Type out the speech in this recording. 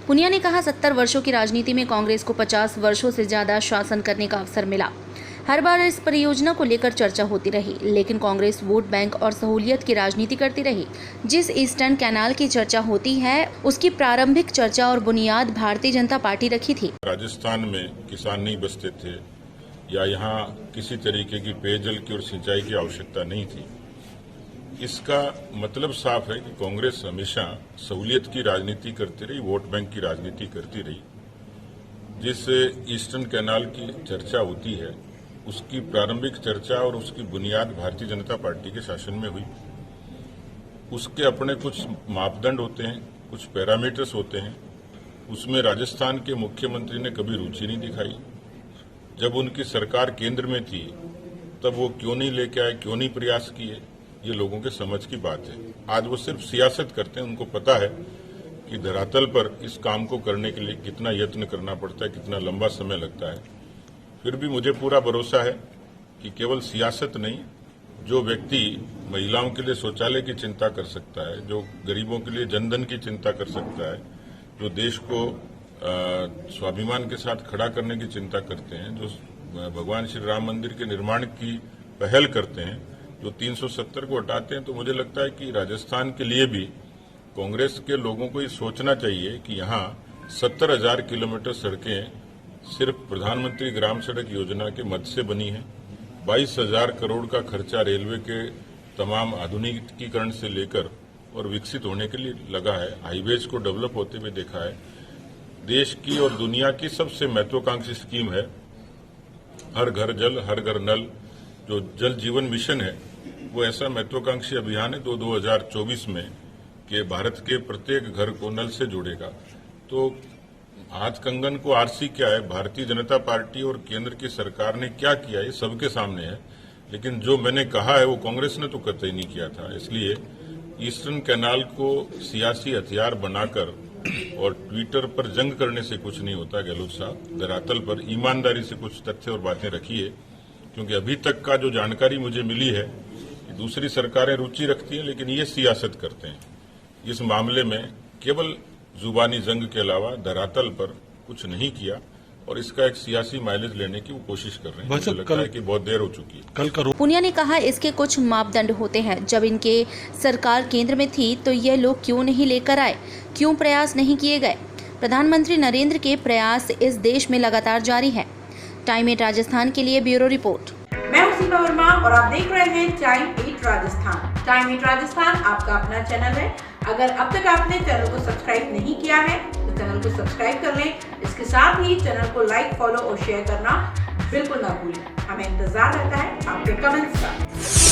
पुनिया ने कहा 70 वर्षों की राजनीति में कांग्रेस को 50 वर्षों से ज्यादा शासन करने का अवसर मिला। हर बार इस परियोजना को लेकर चर्चा होती रही, लेकिन कांग्रेस वोट बैंक और सहूलियत की राजनीति करती रही। जिस ईस्टर्न कैनाल की चर्चा होती है उसकी प्रारंभिक चर्चा और बुनियाद भारतीय जनता पार्टी रखी थी। राजस्थान में किसान नहीं बसते थे या यहाँ किसी तरीके की पेयजल की और सिंचाई की आवश्यकता नहीं थी। इसका मतलब साफ है कि कांग्रेस हमेशा सहूलियत की राजनीति करती रही, वोट बैंक की राजनीति करती रही। जिस ईस्टर्न कैनाल की चर्चा होती है उसकी प्रारंभिक चर्चा और उसकी बुनियाद भारतीय जनता पार्टी के शासन में हुई। उसके अपने कुछ मापदंड होते हैं, कुछ पैरामीटर्स होते हैं। उसमें राजस्थान के मुख्यमंत्री ने कभी रुचि नहीं दिखाई। जब उनकी सरकार केंद्र में थी तब वो क्यों नहीं लेके आए, क्यों नहीं प्रयास किए, ये लोगों के समझ की बात है। आज वो सिर्फ सियासत करते हैं। उनको पता है कि धरातल पर इस काम को करने के लिए कितना यत्न करना पड़ता है, कितना लंबा समय लगता है। फिर भी मुझे पूरा भरोसा है कि केवल सियासत नहीं, जो व्यक्ति महिलाओं के लिए शौचालय की चिंता कर सकता है, जो गरीबों के लिए जनधन की चिंता कर सकता है, जो देश को स्वाभिमान के साथ खड़ा करने की चिंता करते हैं, जो भगवान श्री राम मंदिर के निर्माण की पहल करते हैं, जो 370 को हटाते हैं, तो मुझे लगता है कि राजस्थान के लिए भी कांग्रेस के लोगों को ये सोचना चाहिए कि यहाँ 70,000 किलोमीटर सड़कें सिर्फ प्रधानमंत्री ग्राम सड़क योजना के मद से बनी है। 22,000 करोड़ का खर्चा रेलवे के तमाम आधुनिकीकरण से लेकर और विकसित होने के लिए लगा है। हाईवेज को डेवलप होते हुए देखा है। देश की और दुनिया की सबसे महत्वाकांक्षी स्कीम है हर घर जल हर घर नल। जो जल जीवन मिशन है वो ऐसा महत्वाकांक्षी अभियान है 2024 में कि भारत के प्रत्येक घर को नल से जोड़ेगा। तो हाथ कंगन को आरसी क्या है, भारतीय जनता पार्टी और केंद्र की सरकार ने क्या किया, ये सबके सामने है। लेकिन जो मैंने कहा है वो कांग्रेस ने तो कतई नहीं किया था। इसलिए ईस्टर्न कैनाल को सियासी हथियार बनाकर और ट्विटर पर जंग करने से कुछ नहीं होता। गहलोत साहब, धरातल पर ईमानदारी से कुछ तथ्य और बातें रखिए, क्योंकि अभी तक का जो जानकारी मुझे मिली है कि दूसरी सरकारें रुचि रखती हैं लेकिन ये सियासत करते हैं। इस मामले में केवल जुबानी जंग के अलावा धरातल पर कुछ नहीं किया और इसका एक सियासी माइलेज लेने की वो कोशिश कर रहे हैं। मुझे लगता है कि बहुत देर हो चुकी है। पुनिया ने कहा इसके कुछ मापदंड होते हैं। जब इनके सरकार केंद्र में थी तो ये लोग क्यों नहीं लेकर आए, क्यों प्रयास नहीं किए गए। प्रधानमंत्री नरेंद्र के प्रयास इस देश में लगातार जारी है। टाइम 8 राजस्थान के लिए ब्यूरो रिपोर्ट। मैं हूं सीमा वर्मा और आप देख रहे हैं टाइम 8 राजस्थान। टाइम 8 राजस्थान आपका अपना चैनल है। अगर अब तक आपने चैनल को सब्सक्राइब नहीं किया है तो चैनल को सब्सक्राइब कर लें। इसके साथ ही चैनल को लाइक, फॉलो और शेयर करना बिल्कुल ना भूलें। हमें इंतजार रहता है आपके कमेंट्स का।